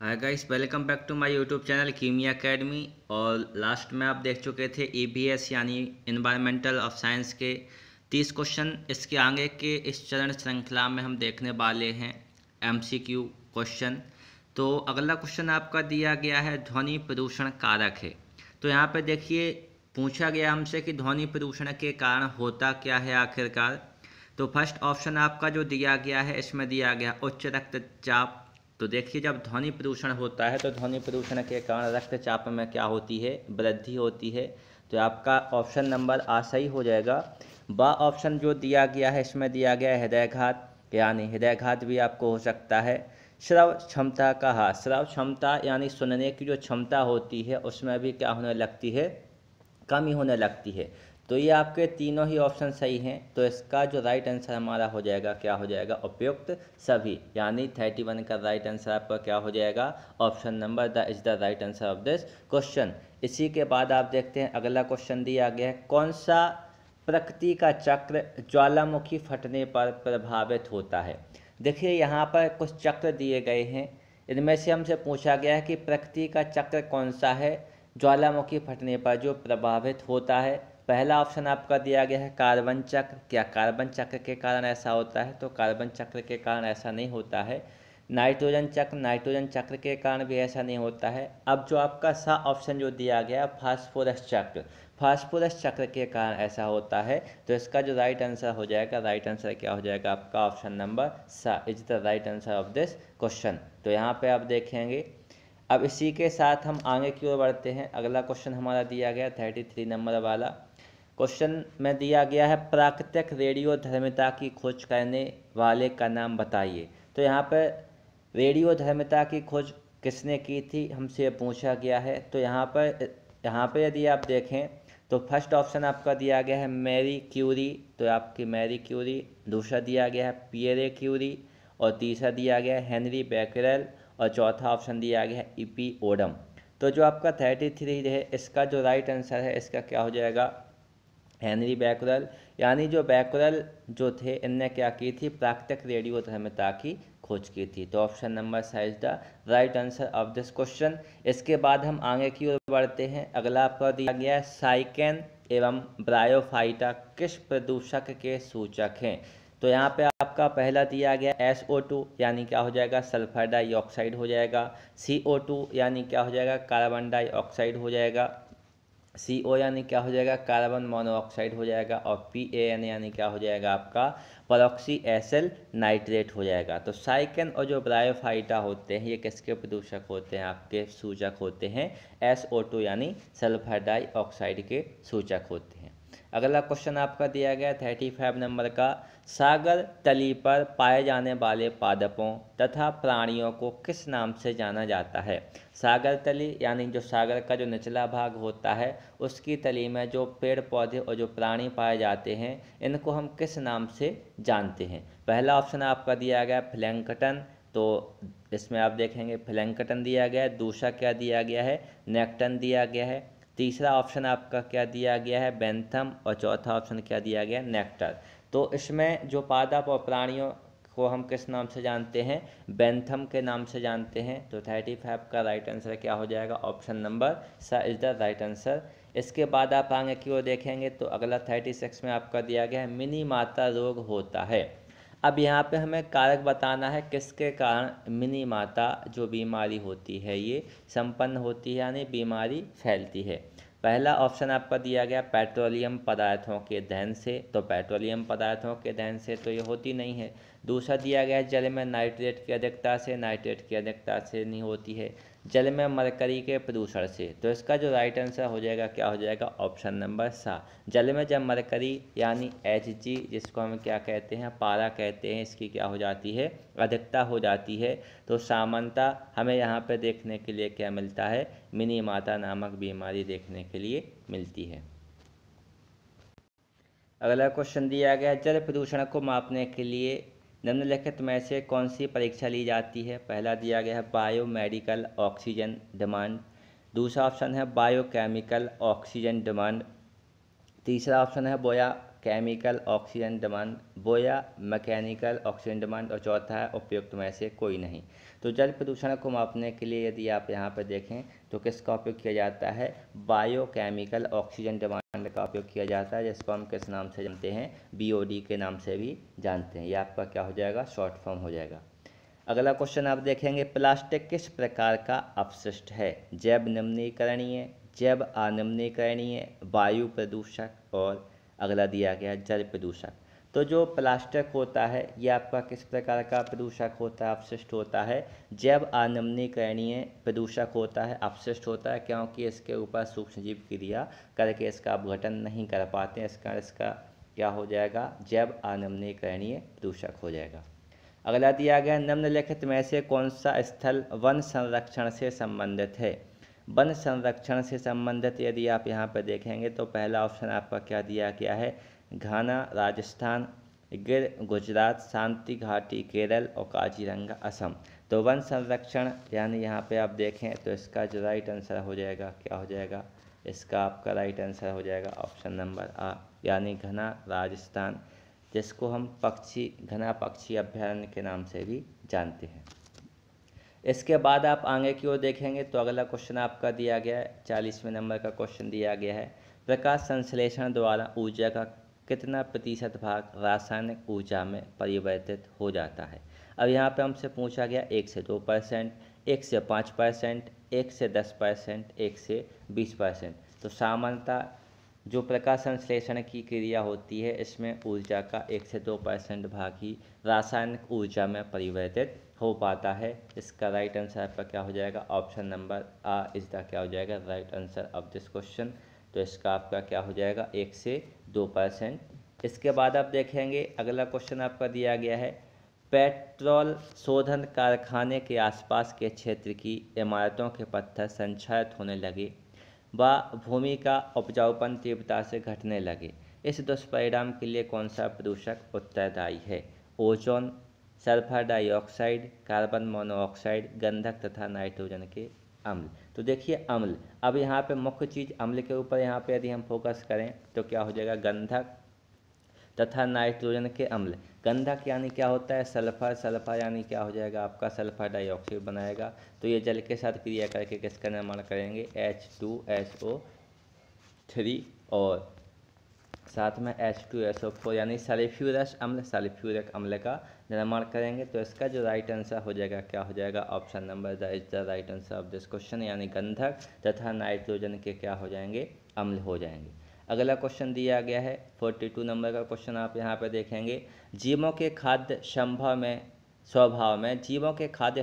Hi guys, welcome back to my YouTube channel Kimiya academy. और last में आप देख चुके थे ईबीएस यानी इन्वायरमेंटल ऑफ साइंस के 30 क्वेश्चन। इसके आगे के इस चरण श्रृंखला में हम देखने वाले हैं एमसीक्यू क्वेश्चन। तो अगला क्वेश्चन आपका दिया गया है ध्वनि प्रदूषण कारक है। तो यहाँ पे देखिए पूछा गया हमसे कि ध्वनि प्रदूषण के कारण होता क्या है आखिरकार। तो फर्स्ट ऑप्शन आपका जो दिया गया है इसमें दिया गया उच्च रक्तचाप। तो देखिए जब ध्वनि प्रदूषण होता है तो ध्वनि प्रदूषण के कारण रक्तचाप में क्या होती है, वृद्धि होती है। तो आपका ऑप्शन नंबर आ सही हो जाएगा। बा ऑप्शन जो दिया गया है इसमें दिया गया है हृदयघात, यानी हृदयघात भी आपको हो सकता है। श्रव क्षमता का ह्रास, श्रव क्षमता यानी सुनने की जो क्षमता होती है उसमें भी क्या होने लगती है, कमी होने लगती है। तो ये आपके तीनों ही ऑप्शन सही हैं। तो इसका जो राइट आंसर हमारा हो जाएगा क्या हो जाएगा, उपयुक्त सभी, यानी 31 का राइट आंसर आपका क्या हो जाएगा, option number the is the right answer of this question. इसी के बाद आप देखते हैं अगला क्वेश्चन दिया गया है कौन सा प्रकृति का चक्र ज्वालामुखी फटने पर प्रभावित होता है। देखिए यहाँ पर कुछ चक्र दिए गए हैं, इनमें से हमसे पूछा गया है कि प्रकृति का चक्र कौन सा है ज्वालामुखी फटने पर जो प्रभावित होता है। पहला ऑप्शन आपका दिया गया है कार्बन चक्र। क्या कार्बन चक्र के कारण ऐसा होता है? तो कार्बन चक्र के कारण ऐसा नहीं होता है। नाइट्रोजन चक्र, नाइट्रोजन चक्र के कारण भी ऐसा नहीं होता है। अब जो आपका सा ऑप्शन जो दिया गया फास्फोरस चक्र, फास्फोरस चक्र के कारण ऐसा होता है। तो इसका जो राइट आंसर हो जाएगा, राइट आंसर क्या हो जाएगा आपका, ऑप्शन नंबर सा is the right answer of this question. तो यहाँ पे आप देखेंगे। अब इसी के साथ हम आगे की ओर बढ़ते हैं। अगला क्वेश्चन हमारा दिया गया 33 नंबर वाला क्वेश्चन में दिया गया है प्राकृतिक रेडियोधर्मिता की खोज करने वाले का नाम बताइए। तो यहाँ पर रेडियोधर्मिता की खोज किसने की थी हमसे पूछा गया है। तो यहाँ पर यदि आप देखें तो फर्स्ट ऑप्शन आपका दिया गया है मैरी क्यूरी, तो आपकी मैरी क्यूरी। दूसरा दिया गया है पियरे क्यूरी और तीसरा दिया गया है हेनरी बैकरेल और चौथा ऑप्शन दिया गया है ईपी ओडम। तो जो आपका 33 है इसका जो राइट आंसर है इसका क्या हो जाएगा, हेनरी बैकरल। यानी जो बैकरल जो थे इनने क्या की थी, प्राकृतिक रेडियोधर्मिता की खोज की थी। तो ऑप्शन नंबर सा is the right answer of this question. इसके बाद हम आगे की ओर बढ़ते हैं। अगला आपका दिया गया है साइकेन एवं ब्रायोफाइटा किस प्रदूषक के सूचक हैं। तो यहाँ पे आपका पहला दिया गया SO2 यानी क्या हो जाएगा, सल्फर डाइऑक्साइड हो जाएगा। CO2 यानी क्या हो जाएगा, कार्बन डाइऑक्साइड हो जाएगा। CO यानी क्या हो जाएगा, कार्बन मोनोऑक्साइड हो जाएगा। और PAN यानी क्या हो जाएगा आपका, परऑक्सी एसिल नाइट्रेट हो जाएगा। तो साइकेन और जो ब्रायोफाइटा होते हैं ये किसके प्रदूषक होते हैं, आपके सूचक होते हैं SO2 यानी सल्फर डाइऑक्साइड के सूचक होते हैं। अगला क्वेश्चन आपका दिया गया 35 नंबर का सागर तली पर पाए जाने वाले पादपों तथा प्राणियों को किस नाम से जाना जाता है। सागर तली यानी जो सागर का जो निचला भाग होता है उसकी तली में जो पेड़ पौधे और जो प्राणी पाए जाते हैं इनको हम किस नाम से जानते हैं। पहला ऑप्शन आपका दिया गया प्लैंकटन, तो इसमें आप देखेंगे प्लैंकटन दिया गया है। दूसरा क्या दिया गया है, नेक्टन दिया गया है। तीसरा ऑप्शन आपका क्या दिया गया है, बेंथम। और चौथा ऑप्शन क्या दिया गया, नेक्टर। तो इसमें जो पादप और प्राणियों को हम किस नाम से जानते हैं, बेंथम के नाम से जानते हैं। तो 35 का राइट आंसर क्या हो जाएगा, ऑप्शन नंबर सा इज द राइट आंसर। इसके बाद आप आगे की ओर देखेंगे तो अगला 36 में आपका दिया गया है मिनी माता रोग होता है। अब यहाँ पे हमें कारक बताना है किसके कारण मिनी माता जो बीमारी होती है ये संपन्न होती है यानी बीमारी फैलती है। पहला ऑप्शन आपका दिया गया पेट्रोलियम पदार्थों के दहन से, तो पेट्रोलियम पदार्थों के दहन से तो ये होती नहीं है। दूसरा दिया गया जल में नाइट्रेट की अधिकता से, नाइट्रेट की अधिकता से नहीं होती है। जल में मरकरी के प्रदूषण से, तो इसका जो राइट आंसर हो जाएगा क्या हो जाएगा, ऑप्शन नंबर सा। जल में जब मरकरी यानी Hg जिसको हम क्या कहते हैं, पारा कहते हैं, इसकी क्या हो जाती है, अधिकता हो जाती है। तो सामान्यतः हमें यहाँ पे देखने के लिए क्या मिलता है, मिनी माता नामक बीमारी देखने के लिए मिलती है। अगला क्वेश्चन दिया गया जल प्रदूषण को मापने के लिए निम्नलिखित में से कौन सी परीक्षा ली जाती है। पहला दिया गया है बायोमेडिकल ऑक्सीजन डिमांड। दूसरा ऑप्शन है बायोकेमिकल ऑक्सीजन डिमांड। तीसरा ऑप्शन है केमिकल ऑक्सीजन डिमांड, बोया मैकेनिकल ऑक्सीजन डिमांड, और चौथा है उपयुक्त में से कोई नहीं। तो जल प्रदूषण को मापने के लिए यदि आप यहाँ पर देखें तो किसका उपयोग किया जाता है, बायोकेमिकल ऑक्सीजन डिमांड का उपयोग किया जाता है, जिसको हम किस नाम से जानते हैं, BOD के नाम से भी जानते हैं। ये आपका क्या हो जाएगा, शॉर्ट फॉर्म हो जाएगा। अगला क्वेश्चन आप देखेंगे, प्लास्टिक किस प्रकार का अपशिष्ट है, जैव निम्नीकरणीय, जैव अनिम्नीकरणीय, वायु प्रदूषक, और अगला दिया गया जल प्रदूषक। तो जो प्लास्टिक होता है ये आपका किस प्रकार का प्रदूषक होता है, अपशिष्ट होता है, जैव अनिम्नीकरणीय प्रदूषक होता है, अपशिष्ट होता है, क्योंकि इसके ऊपर सूक्ष्मजीव क्रिया करके इसका अपघटन नहीं कर पाते हैं, इसका क्या हो जाएगा, जैव अनिम्नीकरणीय प्रदूषक हो जाएगा। अगला दिया गया, निम्नलिखित में से कौन सा स्थल वन संरक्षण से संबंधित है। वन संरक्षण से संबंधित यदि आप यहाँ पर देखेंगे तो पहला ऑप्शन आपका क्या दिया गया है, घाना राजस्थान, गिर गुजरात, शांति घाटी केरल, और काजीरंगा असम। तो वन संरक्षण यानी यहाँ पे आप देखें तो इसका जो राइट आंसर हो जाएगा, क्या हो जाएगा, इसका आपका राइट आंसर हो जाएगा ऑप्शन नंबर A, यानी घना राजस्थान, जिसको हम घना पक्षी अभ्यारण्य के नाम से भी जानते हैं। इसके बाद आप आगे की ओर देखेंगे तो अगला क्वेश्चन आपका दिया गया है, 40वें नंबर का क्वेश्चन दिया गया है, प्रकाश संश्लेषण द्वारा ऊर्जा का कितना प्रतिशत भाग रासायनिक ऊर्जा में परिवर्तित हो जाता है। अब यहाँ पे हमसे पूछा गया 1 से 2%, 1 से 5%, 1 से 10%, 1 से 20%। तो सामान्यतः जो प्रकाश संश्लेषण की क्रिया होती है इसमें ऊर्जा का 1 से 2% भाग ही रासायनिक ऊर्जा में परिवर्तित हो पाता है। इसका राइट आंसर आपका क्या हो जाएगा, option number A is the क्या हो जाएगा, right answer of this question. तो इसका आपका क्या हो जाएगा, 1 से 2%। इसके बाद आप देखेंगे अगला क्वेश्चन आपका दिया गया है, पेट्रोल शोधन कारखाने के आसपास के क्षेत्र की इमारतों के पत्थर संक्षारित होने लगे व भूमि का उपजाऊपन तीव्रता से घटने लगे। इस दुष्परिणाम के लिए कौन सा प्रदूषक उत्तरदायी है, ozone, sulphur dioxide, carbon monoxide, गंधक तथा नाइट्रोजन के अम्ल। तो देखिए अम्ल, अब यहाँ पे मुख्य चीज़ अम्ल के ऊपर यहाँ पे यदि हम फोकस करें तो क्या हो जाएगा, गंधक तथा नाइट्रोजन के अम्ल। गंधक यानी क्या होता है, सल्फर, सल्फर यानी क्या हो जाएगा आपका सल्फर डाइऑक्साइड बनाएगा। तो ये जल के साथ क्रिया करके किसका निर्माण करेंगे, H2SO3, और साथ में H2SO4 यानी सल्फ्यूरस अम्ल, सल्फ्यूरिक अम्ल का निर्माण करेंगे। तो इसका जो राइट आंसर हो जाएगा, क्या हो जाएगा, option number the is the right answer of this question, यानी गंधक तथा नाइट्रोजन के क्या हो जाएंगे, अम्ल हो जाएंगे। अगला क्वेश्चन दिया गया है 42 नंबर का क्वेश्चन आप यहाँ पे देखेंगे, जीवों के खाद्य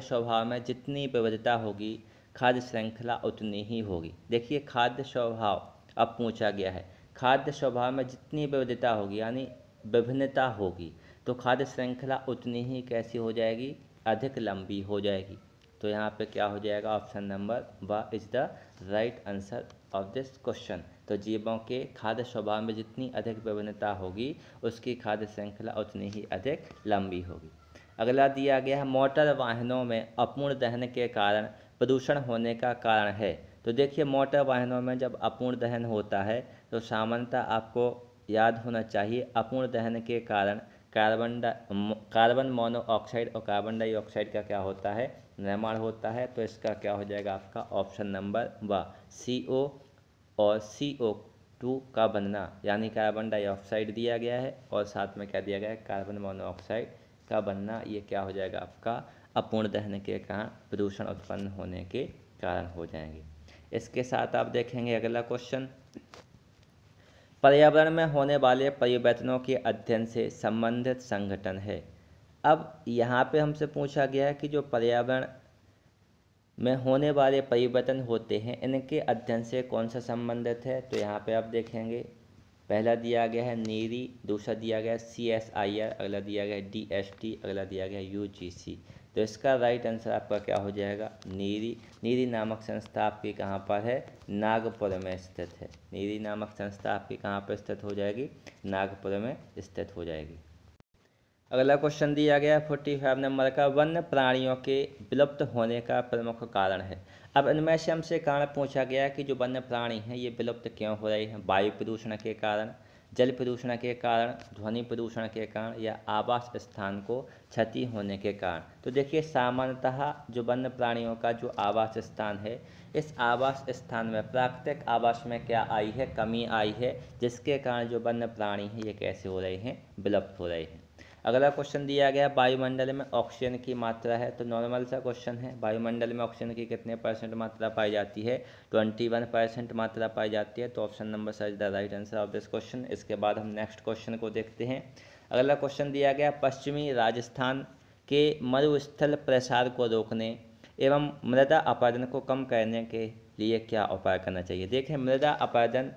स्वभाव में जितनी विविधता होगी खाद्य श्रृंखला उतनी ही होगी। देखिए खाद्य स्वभाव अब पूछा गया है, खाद्य स्वभाव में जितनी विविधता होगी यानी विभिन्नता होगी तो खाद्य श्रृंखला उतनी ही कैसी हो जाएगी, अधिक लंबी हो जाएगी। तो यहाँ पे क्या हो जाएगा, ऑप्शन नंबर व is the right answer of this question. तो जीवों के खाद्य स्वभाव में जितनी अधिक विभिन्नता होगी उसकी खाद्य श्रृंखला उतनी ही अधिक लंबी होगी। अगला दिया गया है, मोटर वाहनों में अपूर्ण दहन के कारण प्रदूषण होने का कारण है। तो देखिए मोटर वाहनों में जब अपूर्ण दहन होता है तो सामान्यतः आपको याद होना चाहिए अपूर्ण दहन के कारण कार्बन मोनोऑक्साइड और कार्बन डाइऑक्साइड का क्या होता है, निर्माण होता है। तो इसका क्या हो जाएगा आपका ऑप्शन नंबर व CO और CO2 का बनना, यानी कार्बन डाइऑक्साइड दिया गया है और साथ में क्या दिया गया है, कार्बन मोनोऑक्साइड का बनना, ये क्या हो जाएगा आपका अपूर्ण दहन के कारण प्रदूषण उत्पन्न होने के कारण हो जाएंगे। इसके साथ आप देखेंगे अगला क्वेश्चन, पर्यावरण में होने वाले परिवर्तनों के अध्ययन से संबंधित संगठन है। अब यहाँ पे हमसे पूछा गया है कि जो पर्यावरण में होने वाले परिवर्तन होते हैं इनके अध्ययन से कौन सा संबंधित है। तो यहाँ पे आप देखेंगे पहला दिया गया है नीरी, दूसरा दिया गया है CSIR, अगला दिया गया है DST, अगला दिया गया है UGC। तो इसका राइट आंसर आपका क्या हो जाएगा, नीरी नामक संस्था आपकी कहाँ पर है, नागपुर में स्थित है। नीरी नामक संस्था आपकी कहाँ पर स्थित हो जाएगी, नागपुर में स्थित हो जाएगी। अगला क्वेश्चन दिया गया 45 नंबर का, वन्य प्राणियों के विलुप्त होने का प्रमुख कारण है। अब इनमें से हमसे कारण पूछा गया कि जो वन्य प्राणी हैं ये विलुप्त क्यों हो रहे हैं, वायु प्रदूषण के कारण, जल प्रदूषण के कारण, ध्वनि प्रदूषण के कारण या आवास स्थान को क्षति होने के कारण। तो देखिए सामान्यतः जो वन्य प्राणियों का जो आवास स्थान है, इस आवास स्थान में प्राकृतिक आवास में क्या आई है, कमी आई है, जिसके कारण जो वन्य प्राणी हैं ये कैसे हो रहे हैं, विलुप्त हो रहे हैं। अगला क्वेश्चन दिया गया वायुमंडल में ऑक्सीजन की मात्रा है। तो नॉर्मल सा क्वेश्चन है, वायुमंडल में ऑक्सीजन की कितने परसेंट मात्रा पाई जाती है, 21% मात्रा पाई जाती है। तो option number C is the right answer of this question. इसके बाद हम नेक्स्ट क्वेश्चन को देखते हैं। अगला क्वेश्चन दिया गया पश्चिमी राजस्थान के मरुस्थल प्रसार को रोकने एवं मृदा अपरदन को कम करने के लिए क्या उपाय करना चाहिए। देखें, मृदा अपरदन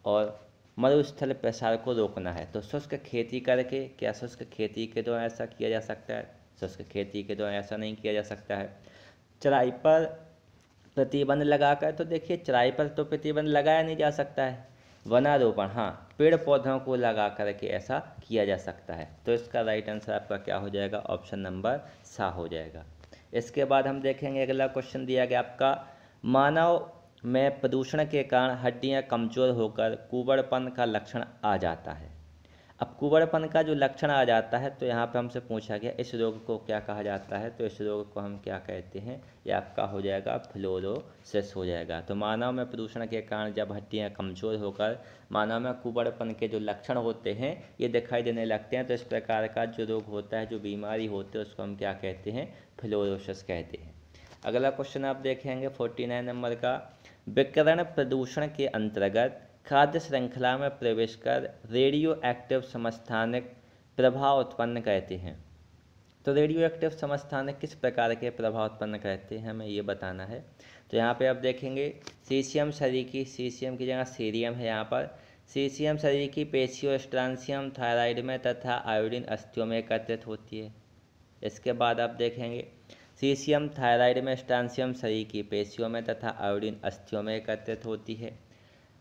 और मरुस्थल प्रसार को रोकना है तो शुष्क खेती करके, क्या शुष्क खेती के दौरान ऐसा किया जा सकता है, शुष्क खेती के दौरान ऐसा नहीं किया जा सकता है। चराई पर प्रतिबंध लगाकर, तो देखिए चराई पर तो प्रतिबंध लगाया नहीं जा सकता है। वनारोपण, हाँ, पेड़ पौधों को लगा करके ऐसा किया जा सकता है। तो इसका राइट आंसर आपका क्या हो जाएगा, ऑप्शन नंबर सा हो जाएगा। इसके बाद हम देखेंगे अगला क्वेश्चन दिया गया आपका मानव में प्रदूषण के कारण हड्डियां कमज़ोर होकर कुबड़पन का लक्षण आ जाता है। अब कुबड़पन का जो लक्षण आ जाता है तो यहाँ पे हमसे पूछा गया इस रोग को क्या कहा जाता है। तो इस रोग को हम क्या कहते हैं, ये आपका हो जाएगा फ्लोरोसिस हो जाएगा। तो मानव में प्रदूषण के कारण जब हड्डियाँ कमज़ोर होकर मानव में कुबड़पन के जो लक्षण होते हैं ये दिखाई देने लगते हैं, तो इस प्रकार का जो रोग होता है, जो बीमारी होती है, उसको हम क्या कहते हैं, फ्लोरोसिस कहते हैं। अगला क्वेश्चन आप देखेंगे 49 नंबर का, विकिरण प्रदूषण के अंतर्गत खाद्य श्रृंखला में प्रवेश कर रेडियो एक्टिव समस्थानिक प्रभाव उत्पन्न करते हैं। तो रेडियो एक्टिव समस्थानिक किस प्रकार के प्रभाव उत्पन्न करते हैं, हमें ये बताना है। तो यहाँ पे आप देखेंगे सीशियम शरीर की, सीशियम की जगह सीरियम है यहाँ पर, सीशियम शरीर की पेशियों स्ट्रांसियम थायराइड में तथा आयोडीन अस्थियों में एकत्रित होती है। इसके बाद आप देखेंगे सीशियम थायराइड में स्ट्रांसियम शरीर की पेशियों में तथा आयोडीन अस्थियों में एकत्रित होती है।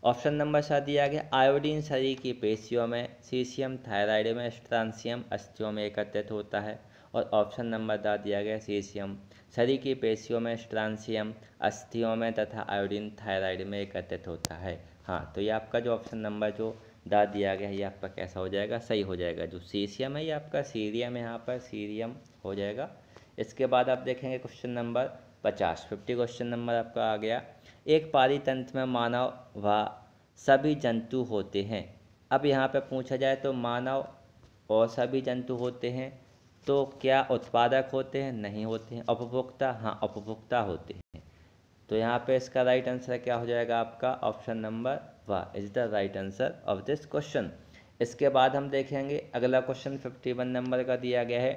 ऑप्शन नंबर सा दिया गया आयोडीन शरीर की पेशियों में, सीशियम थायराइड में, स्ट्रांसियम अस्थियों में एकत्रित होता है। और ऑप्शन नंबर दा दिया गया सीशियम शरीर की पेशियों में, स्ट्रांसियम अस्थियों में तथा आयोडीन थायराइड में एकत्रित होता है। हाँ, तो ये आपका जो ऑप्शन नंबर जो दा दिया गया है ये आपका कैसा हो जाएगा, सही हो जाएगा। जो सीशियम है ये आपका सीरियम है, यहाँ पर सीरियम हो जाएगा। इसके बाद आप देखेंगे क्वेश्चन नंबर 50 क्वेश्चन नंबर आपका आ गया, एक पाली तंत्र में मानव व सभी जंतु होते हैं। अब यहाँ पे पूछा जाए तो मानव और सभी जंतु होते हैं, तो क्या उत्पादक होते हैं, नहीं होते हैं। उपभोक्ता, हाँ उपभोक्ता होते हैं। तो यहाँ पे इसका राइट आंसर क्या हो जाएगा आपका, ऑप्शन नंबर व is the right answer of this question. इसके बाद हम देखेंगे अगला क्वेश्चन 51 नंबर का दिया गया है,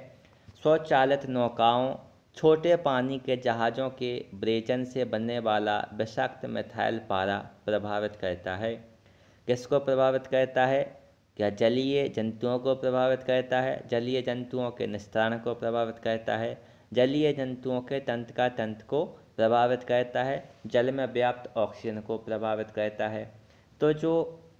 स्वचालित नौकाओं छोटे पानी के जहाज़ों के ब्रेजन से बनने वाला विषाक्त मिथाइल पारा प्रभावित करता है। किसको प्रभावित करता है, क्या जलीय जंतुओं को प्रभावित करता है, जलीय जंतुओं के निस्तारण को प्रभावित करता है, जलीय जंतुओं के तंत्र को प्रभावित करता है, जल में व्याप्त ऑक्सीजन को प्रभावित करता है। तो जो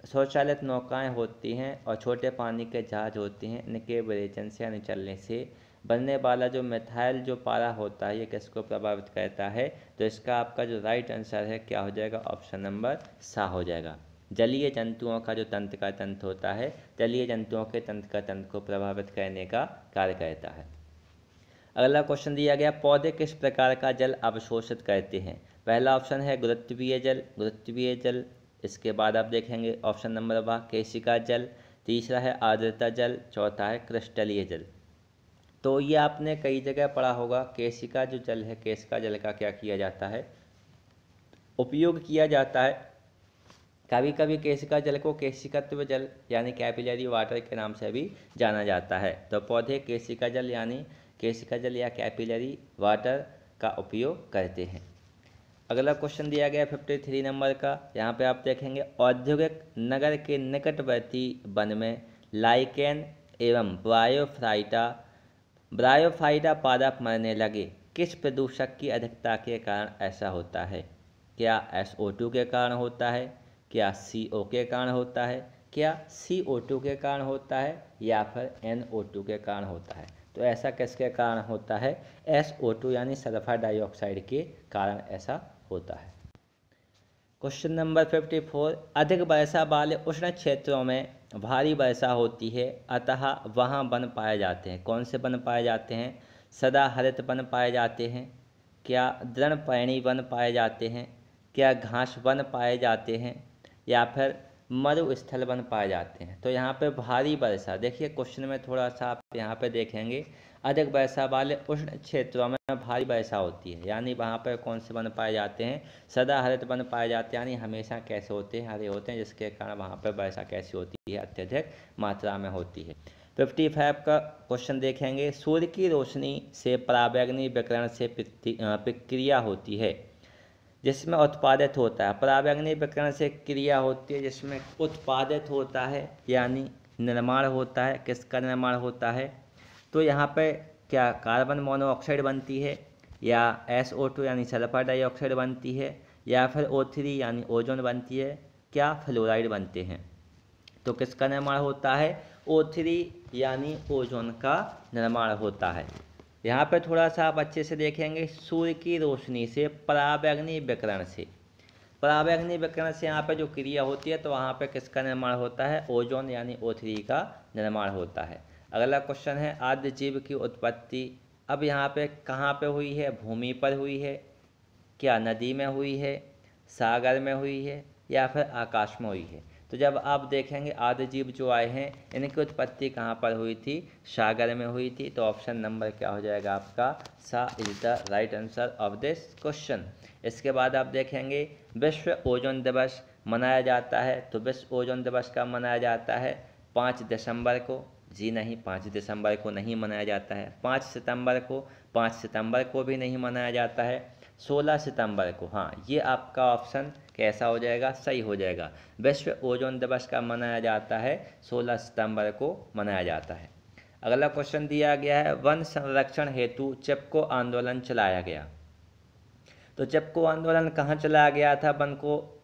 स्वचालित नौकाएं होती हैं और छोटे पानी के जहाज होते हैं, इनके ब्रेजन से यानी चलने से बनने वाला जो मिथाइल जो पारा होता है ये किसको प्रभावित करता है। तो इसका आपका जो राइट आंसर है क्या हो जाएगा, ऑप्शन नंबर सा हो जाएगा। जलीय जंतुओं का जो तंत्र होता है, जलीय जंतुओं के तंत्र को प्रभावित करने का कार्य करता है। अगला क्वेश्चन दिया गया, पौधे किस प्रकार का जल अवशोषित करते हैं। पहला ऑप्शन है गुरुत्वीय जल, गुरुत्वीय जल। इसके बाद आप देखेंगे ऑप्शन नंबर ब केशिका जल, तीसरा है आर्द्रता जल, चौथा है क्रिस्टलीय जल। तो ये आपने कई जगह पढ़ा होगा, केशिका जो जल है, केशिका जल का क्या किया जाता है, उपयोग किया जाता है। कभी कभी केशिका जल को केशिकत्व जल यानी कैपिलरी वाटर के नाम से भी जाना जाता है। तो पौधे केशिका जल यानी केशिका जल या कैपिलरी वाटर का उपयोग करते हैं। अगला क्वेश्चन दिया गया 53 नंबर का, यहाँ पे आप देखेंगे औद्योगिक नगर के निकटवर्ती वन में लाइकेन एवं ब्रायोफाइटा पादप मरने लगे, किस प्रदूषक की अधिकता के कारण ऐसा होता है। क्या SO2 के कारण होता है, क्या CO के कारण होता है, क्या CO2 के कारण होता है, या फिर NO2 के कारण होता है। तो ऐसा किसके कारण होता है, SO2 यानी सल्फर डाइऑक्साइड के कारण ऐसा होता है। क्वेश्चन नंबर 54, अधिक वर्षा वाले उष्ण क्षेत्रों में भारी वर्षा होती है, अतः वहाँ वन पाए जाते हैं। कौन से वन पाए जाते हैं? सदा हरित वन पाए जाते हैं, क्या दृढ़पर्णी वन पाए जाते हैं, क्या घास वन पाए जाते हैं, या फिर मरुस्थल वन पाए जाते हैं। तो यहाँ पे भारी वर्षा, देखिए क्वेश्चन में थोड़ा सा आप यहाँ पे देखेंगे, अधिक वर्षा वाले उष्ण क्षेत्रों में भारी वर्षा होती है, यानी वहाँ पर कौन से वन पाए जाते हैं? सदा हरित वन पाए जाते हैं, यानी हमेशा कैसे होते हैं? हरे होते हैं, जिसके कारण वहाँ पर वर्षा कैसी होती है? अत्यधिक मात्रा में होती है। 55 का क्वेश्चन देखेंगे, सूर्य की रोशनी से पराबैंगनी विकिरण से प्रक्रिया होती है जिसमें उत्पादित होता है। पराबैंगनी विकिरण से क्रिया होती है जिसमें उत्पादित होता है, यानी निर्माण होता है। किसका निर्माण होता है? तो यहाँ पे क्या कार्बन मोनोऑक्साइड बनती है, या SO2 यानी सल्फर डाइऑक्साइड बनती है, या फिर O3 यानी ओजोन बनती है, क्या फ्लोराइड बनते हैं। तो किसका निर्माण होता है? O3 यानी ओजोन का निर्माण होता है। यहाँ पे थोड़ा सा आप अच्छे से देखेंगे, सूर्य की रोशनी से पराबैंगनी विकिरण से, पराबैंगनी विकिरण से यहाँ पे जो क्रिया होती है, तो वहाँ पे किसका निर्माण होता है? ओजोन यानी O3 का निर्माण होता है। अगला क्वेश्चन है, आद्य जीव की उत्पत्ति अब यहाँ पे कहाँ पे हुई है? भूमि पर हुई है, क्या नदी में हुई है, सागर में हुई है, या फिर आकाश में हुई है। तो जब आप देखेंगे आदि जीव जो आए हैं, इनकी उत्पत्ति कहाँ पर हुई थी? सागर में हुई थी। तो ऑप्शन नंबर क्या हो जाएगा आपका? सा is the right answer of this question. इसके बाद आप देखेंगे, विश्व ओजोन दिवस मनाया जाता है। तो विश्व ओजोन दिवस कब मनाया जाता है? 5 दिसंबर को। जी नहीं, 5 दिसंबर को नहीं मनाया जाता है। 5 सितंबर को, 5 सितंबर को भी नहीं मनाया जाता है। 16 सितंबर को, हाँ ये आपका ऑप्शन कैसा हो जाएगा? सही हो जाएगा। विश्व ओजोन दिवस का मनाया जाता है 16 सितंबर को मनाया जाता है। अगला क्वेश्चन दिया गया है, वन संरक्षण हेतु चिपको आंदोलन चलाया गया। तो चिपको आंदोलन कहाँ चलाया गया था? वन को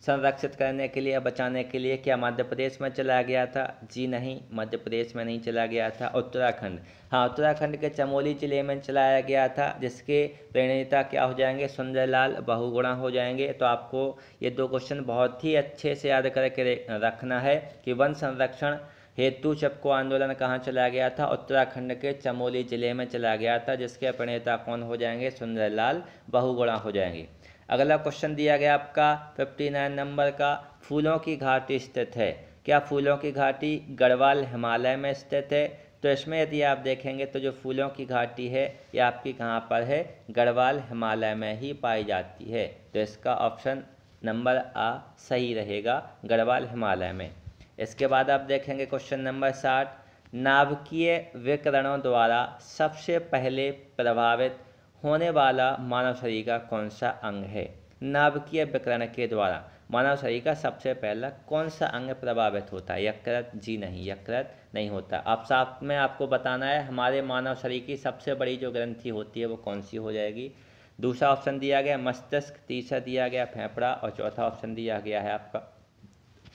संरक्षित करने के लिए, बचाने के लिए, क्या मध्य प्रदेश में चला गया था? जी नहीं, मध्य प्रदेश में नहीं चला गया था। उत्तराखंड, हाँ उत्तराखंड के चमोली जिले में चलाया गया था, जिसके प्रणेता क्या हो जाएंगे? सुंदरलाल बहुगुणा हो जाएंगे। तो आपको ये दो क्वेश्चन बहुत ही अच्छे से याद करके रखना है कि वन संरक्षण हेतु चिपको आंदोलन कहाँ चला गया था? उत्तराखंड के चमोली जिले में चला गया था, जिसके प्रणेता कौन हो जाएंगे? सुंदरलाल बहुगुणा हो जाएंगे। अगला क्वेश्चन दिया गया आपका 59 नंबर का, फूलों की घाटी स्थित है। क्या फूलों की घाटी गढ़वाल हिमालय में स्थित है? तो इसमें यदि आप देखेंगे तो जो फूलों की घाटी है ये आपकी कहाँ पर है? गढ़वाल हिमालय में ही पाई जाती है। तो इसका ऑप्शन नंबर आ सही रहेगा, गढ़वाल हिमालय में। इसके बाद आप देखेंगे क्वेश्चन नंबर 60, नाभिकीय विकिरणों द्वारा सबसे पहले प्रभावित होने वाला मानव शरीर का कौन सा अंग है? नाभिकीय विकिरण के द्वारा मानव शरीर का सबसे पहला कौन सा अंग प्रभावित होता है? यकृत? जी नहीं, यकृत नहीं होता। आप साथ में आपको बताना है हमारे मानव शरीर की सबसे बड़ी जो ग्रंथि होती है वो कौन सी हो जाएगी। दूसरा ऑप्शन दिया गया मस्तिष्क, तीसरा दिया गया फेफड़ा, और चौथा ऑप्शन दिया गया है आपका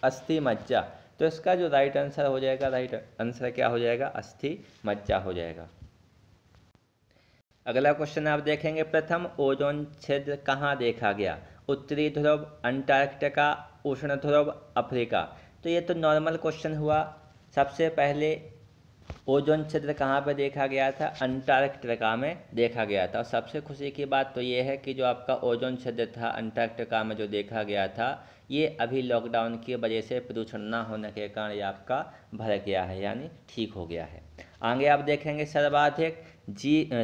अस्थि मज्जा। तो इसका जो राइट आंसर हो जाएगा, राइट आंसर क्या हो जाएगा? अस्थि मज्जा हो जाएगा। अगला क्वेश्चन आप देखेंगे, प्रथम ओजोन छिद्र कहाँ देखा गया? उत्तरी ध्रुव, अंटार्कटिका, उष्ण ध्रुव, अफ्रीका। तो ये तो नॉर्मल क्वेश्चन हुआ। सबसे पहले ओजोन छिद्र कहाँ पे देखा गया था? अंटार्कटिका में देखा गया था। और सबसे खुशी की बात तो ये है कि जो आपका ओजोन छिद्र था अंटार्कटिका में जो देखा गया था, ये अभी लॉकडाउन की वजह से प्रदूषण न होने के कारण ये आपका भर गया है, यानी ठीक हो गया है। आगे आप देखेंगे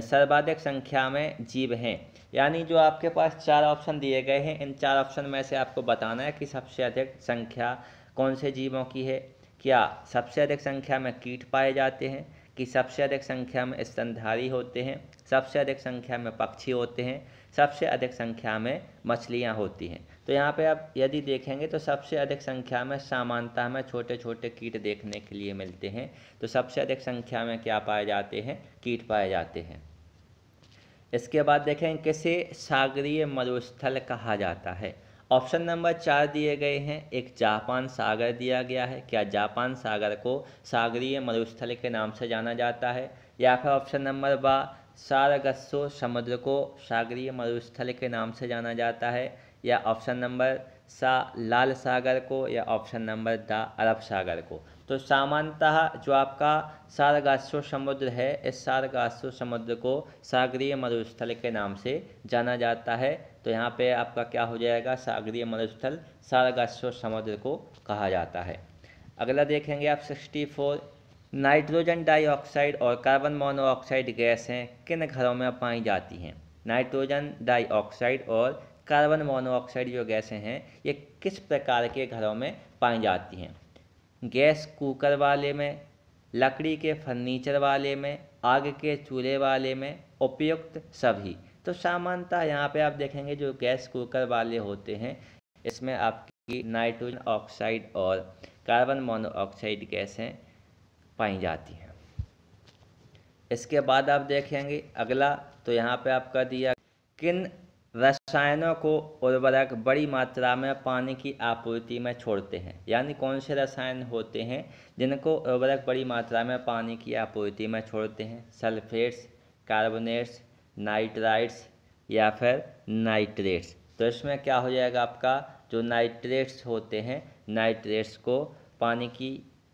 सर्वाधिक संख्या में जीव हैं, यानी जो आपके पास 4 ऑप्शन दिए गए हैं, इन 4 ऑप्शन में से आपको बताना है कि सबसे अधिक संख्या कौन से जीवों की है। क्या सबसे अधिक संख्या में कीट पाए जाते हैं, कि सबसे अधिक संख्या में स्तनधारी होते हैं, सबसे अधिक संख्या में पक्षी होते हैं, सबसे अधिक संख्या में मछलियाँ होती हैं। तो यहाँ पे आप यदि देखेंगे तो सबसे अधिक संख्या में सामान्यतः हमें छोटे छोटे कीट देखने के लिए मिलते हैं। तो सबसे अधिक संख्या में क्या पाए जाते हैं? कीट पाए जाते हैं। इसके बाद देखें किसे सागरीय मरुस्थल कहा जाता है। ऑप्शन नंबर 4 दिए गए हैं। एक जापान सागर दिया गया है, क्या जापान सागर को सागरीय मरुस्थल के नाम से जाना जाता है? या फिर ऑप्शन नंबर बा सारगस्सो समुद्र को सागरीय मरुस्थल के नाम से जाना जाता है? या ऑप्शन नंबर सा लाल सागर को या ऑप्शन नंबर द अरब सागर को। तो सामान्यतः जो आपका सारगासो समुद्र है, इस सारगासो समुद्र को सागरीय मरुस्थल के नाम से जाना जाता है। तो यहाँ पे आपका क्या हो जाएगा, सागरीय मरुस्थल सारगासो समुद्र को कहा जाता है। अगला देखेंगे आप 64, नाइट्रोजन डाइऑक्साइड और कार्बन मोनोऑक्साइड गैसें किन घरों में पाई जाती हैं। नाइट्रोजन डाइऑक्साइड और कार्बन मोनोऑक्साइड जो गैसें हैं ये किस प्रकार के घरों में पाई जाती हैं। गैस कुकर वाले में, लकड़ी के फर्नीचर वाले में, आग के चूल्हे वाले में, उपयुक्त सभी। तो सामान्यतः यहाँ पे आप देखेंगे जो गैस कुकर वाले होते हैं इसमें आपकी नाइट्रोजन ऑक्साइड और कार्बन मोनोऑक्साइड गैसें पाई जाती हैं। इसके बाद आप देखेंगे अगला, तो यहाँ पे आपका दिया किन रसायनों को उर्वरक बड़ी मात्रा में पानी की आपूर्ति में छोड़ते हैं, यानी कौन से रसायन होते हैं जिनको उर्वरक बड़ी मात्रा में पानी की आपूर्ति में छोड़ते हैं। सल्फेट्स, कार्बोनेट्स, नाइट्राइट्स या फिर नाइट्रेट्स। तो इसमें क्या हो जाएगा आपका, जो नाइट्रेट्स होते हैं, नाइट्रेट्स को पानी की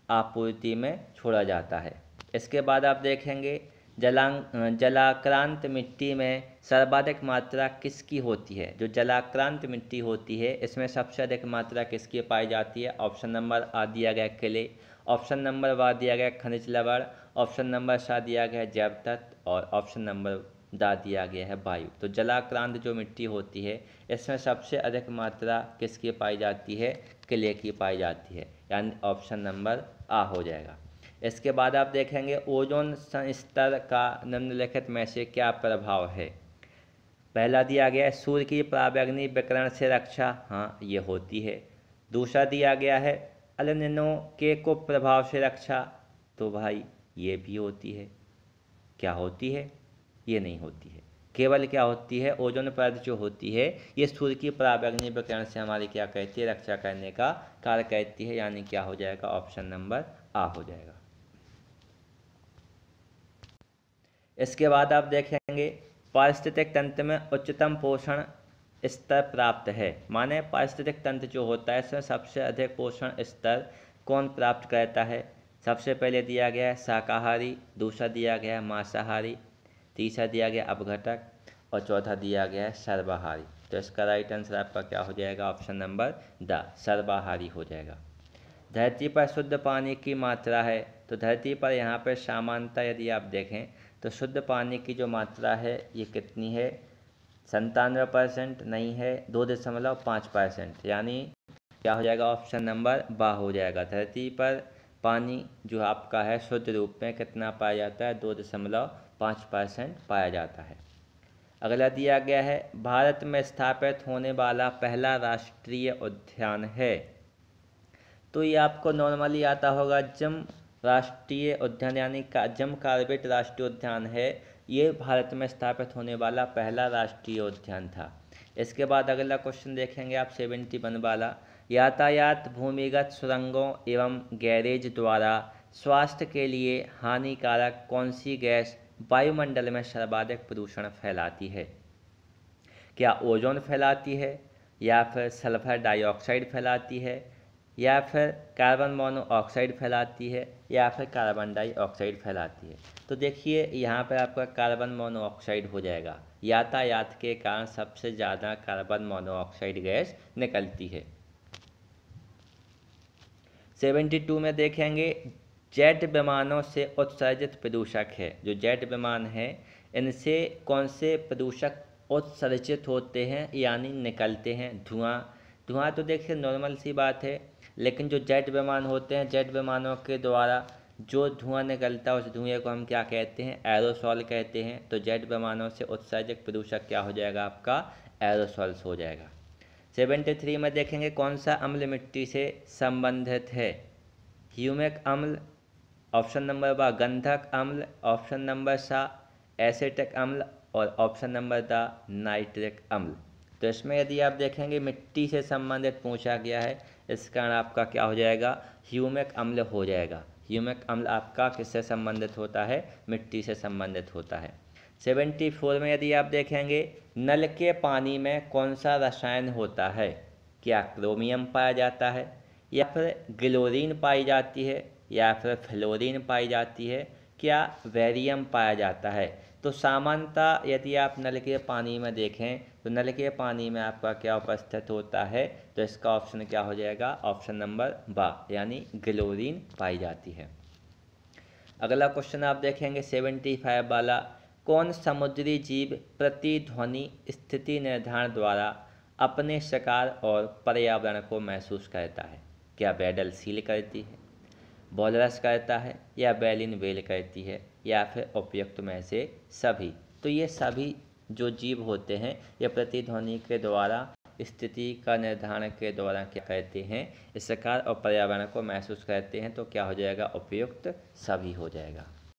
आपूर्ति में छोड़ा जाता है। इसके बाद आप देखेंगे जलाक्रांत मिट्टी में सर्वाधिक मात्रा किसकी होती है। जो जलाक्रांत मिट्टी होती है इसमें सबसे अधिक मात्रा किसकी पाई जाती है। ऑप्शन नंबर आ दिया गया क्ले, ऑप्शन नंबर बा दिया गया खनिज लवण, ऑप्शन नंबर सा दिया गया जैव तत्व और ऑप्शन नंबर दा दिया गया है वायु। तो जलाक्रांत जो मिट्टी होती है इसमें सबसे अधिक मात्रा किसकी पाई जाती है, क्ले की पाई जाती है, यानी ऑप्शन नंबर आ हो जाएगा। इसके बाद आप देखेंगे ओजोन स्तर का निम्नलिखित में से क्या प्रभाव है। पहला दिया गया है सूर्य की पराबैंगनी विकिरण से रक्षा, हाँ ये होती है। दूसरा दिया गया है एल निनो के कुप्रभाव से रक्षा, तो भाई ये भी होती है। क्या होती है, ये नहीं होती है। केवल क्या होती है, ओजोन परत जो होती है ये सूर्य की पराबैंगनी विकिरण से हमारी क्या कहती है, रक्षा करने का कार्य करती है, यानी क्या हो जाएगा, ऑप्शन नंबर आ हो जाएगा। इसके बाद आप देखेंगे पारिस्थितिक तंत्र में उच्चतम पोषण स्तर प्राप्त है, माने पारिस्थितिक तंत्र जो होता है इसमें सबसे अधिक पोषण स्तर कौन प्राप्त करता है। सबसे पहले दिया गया है शाकाहारी, दूसरा दिया गया है मांसाहारी, तीसरा दिया गया अपघटक और चौथा दिया गया है सर्वाहारी। तो इसका राइट आंसर आपका क्या हो जाएगा, ऑप्शन नंबर द सर्वाहारी हो जाएगा। धरती पर शुद्ध पानी की मात्रा है, तो धरती पर यहाँ पर सामान्यतः यदि आप देखें तो शुद्ध पानी की जो मात्रा है ये कितनी है, 97% नहीं है, 2.5%, यानी क्या हो जाएगा, ऑप्शन नंबर बा हो जाएगा। धरती पर पानी जो आपका है शुद्ध रूप में कितना पाया जाता है, 2.5% पाया जाता है। अगला दिया गया है भारत में स्थापित होने वाला पहला राष्ट्रीय उद्यान है, तो ये आपको नॉर्मली आता होगा जिम राष्ट्रीय उद्यान, यानी जिम कॉर्बेट राष्ट्रीय उद्यान है, ये भारत में स्थापित होने वाला पहला राष्ट्रीय उद्यान था। इसके बाद अगला क्वेश्चन देखेंगे आप 71 वाला, यातायात भूमिगत सुरंगों एवं गैरेज द्वारा स्वास्थ्य के लिए हानिकारक कौन सी गैस वायुमंडल में सर्वाधिक प्रदूषण फैलाती है। क्या ओजोन फैलाती है, या फिर सल्फर डाइऑक्साइड फैलाती है, या फिर कार्बन मोनोऑक्साइड फैलाती है, या फिर कार्बन डाइऑक्साइड फैलाती है। तो देखिए यहाँ पर आपका कार्बन मोनोऑक्साइड हो जाएगा। यातायात के कारण सबसे ज़्यादा कार्बन मोनोऑक्साइड गैस निकलती है। 72 में देखेंगे जेट विमानों से उत्सर्जित प्रदूषक है। जो जेट विमान है इनसे कौन से प्रदूषक उत्सर्जित होते हैं, यानी निकलते हैं। धुआं तो देखिए नॉर्मल सी बात है, लेकिन जो जेट विमान होते हैं, जेट विमानों के द्वारा जो धुआं निकलता है उस धुएं को हम क्या कहते हैं, एरोसॉल कहते हैं। तो जेट विमानों से उत्सर्जित प्रदूषक क्या हो जाएगा, आपका एरोसॉल्स हो जाएगा। 73 में देखेंगे कौन सा अम्ल मिट्टी से संबंधित है। ह्यूमिक अम्ल, ऑप्शन नंबर बा गंधक अम्ल, ऑप्शन नंबर सा एसिटिक अम्ल और ऑप्शन नंबर द नाइट्रिक अम्ल। तो इसमें यदि आप देखेंगे मिट्टी से संबंधित पूछा गया है, इस कारण आपका क्या हो जाएगा, ह्यूमिक अम्ल हो जाएगा। ह्यूमिक अम्ल आपका किससे संबंधित होता है, मिट्टी से संबंधित होता है। 74 में यदि आप देखेंगे नल के पानी में कौन सा रसायन होता है। क्या क्रोमियम पाया जाता है, या फिर ग्लोरीन पाई जाती है, या फिर फ्लोरीन पाई जाती है, क्या बेरियम पाया जाता है। तो सामान्यतः यदि आप नल के पानी में देखें तो नल के पानी में आपका क्या उपस्थित होता है, तो इसका ऑप्शन क्या हो जाएगा, ऑप्शन नंबर बा, यानी ग्लोरीन पाई जाती है। अगला क्वेश्चन आप देखेंगे 75 वाला, कौन समुद्री जीव प्रतिध्वनि स्थिति निर्धारण द्वारा अपने शिकार और पर्यावरण को महसूस करता है। क्या वेडल सील करती है, वॉलरस करता है, या बैलिन व्हेल करती है, या फिर उपयुक्त में से सभी। तो ये सभी जो जीव होते हैं ये प्रतिध्वनि के द्वारा स्थिति का निर्धारण के दौरान क्या करते हैं, इस शिकार और पर्यावरण को महसूस करते हैं। तो क्या हो जाएगा, उपयुक्त सभी हो जाएगा।